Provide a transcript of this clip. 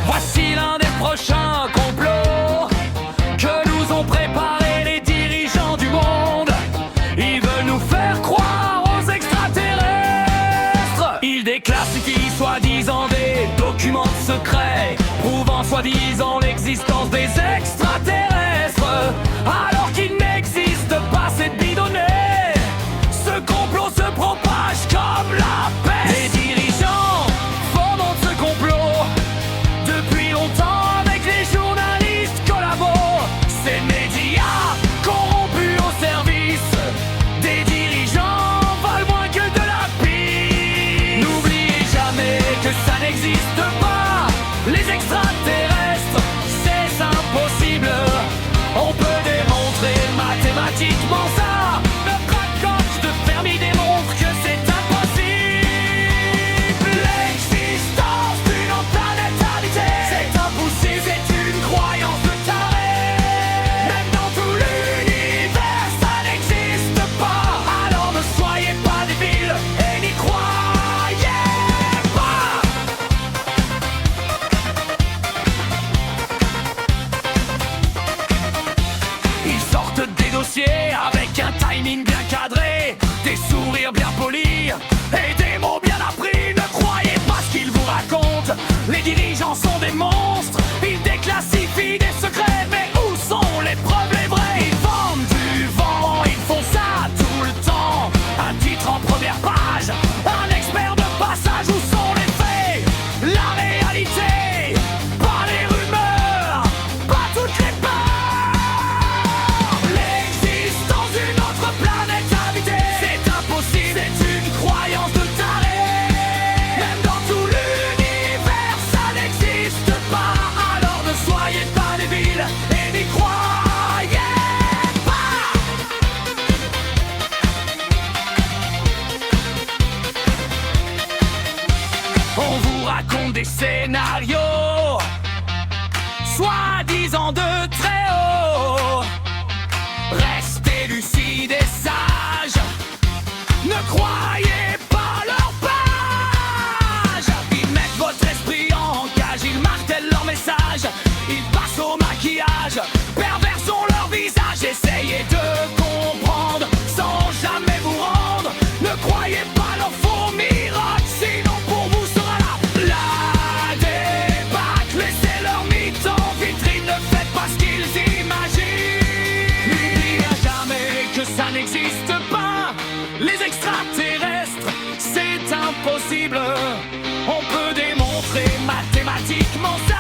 Voici l'un des prochains complots que nous ont préparé les dirigeants du monde. Ils veulent nous faire croire aux extraterrestres. Ils déclassifient soi-disant des documents secrets prouvant soi-disant l'existence des extraterrestres, alors qu'il n'existe pas cette bidonnée. Ce complot se propage comme la peste. Les dirigeants fomentent ce complot depuis longtemps avec les journalistes collabos. Ces médias corrompus au service des dirigeants valent moins que de la pisse. N'oubliez jamais que ça n'existe pas. Les extraterrestres, c'est impossible. On peut démontrer mathématiquement ça. Notre coach de Fermi démontre que c'est impossible. L'existence d'une autre planète habitée, c'est impossible, c'est une croyance de taré. Même dans tout l'univers, ça n'existe pas. Alors ne soyez pas débiles et n'y croyez pas. Ils sortent des dossiers avec un timing bien cadré, des sourires bien polis et des mots bien appris. Ne croyez pas ce qu'ils vous racontent, les dirigeants sont des monstres. Ils déclassifient des secrets, mais où sont les preuves, les vrais? Ils vendent du vent, ils font ça tout le temps. Un titre en première page, un expert de passage. Où sont les faits, la réalité? Pas les rumeurs, pas toutes les peurs. L'existence d'une autre planète habitée, c'est impossible, c'est une croyance de taré. Même dans tout l'univers, ça n'existe pas. Alors ne soyez pas débiles et n'y croyez pas. On vous raconte des scénarios soi-disant de très haut. Restez lucides et sages, ne croyez pas leur page. Ils mettent votre esprit en cage, ils martèlent leur message, ils passent au maquillage, perversons leur visage. Essayez de comprendre sans jamais vous rendre. Ne croyez pas leurs faux miracles, sinon pour vous sera la débâcle. Laissez leur mythe en vitrine, ne faites pas ce qu'ils imaginent. N'oubliez jamais que ça n'existe pas. Les extraterrestres, c'est impossible. On peut démontrer mathématiquement ça.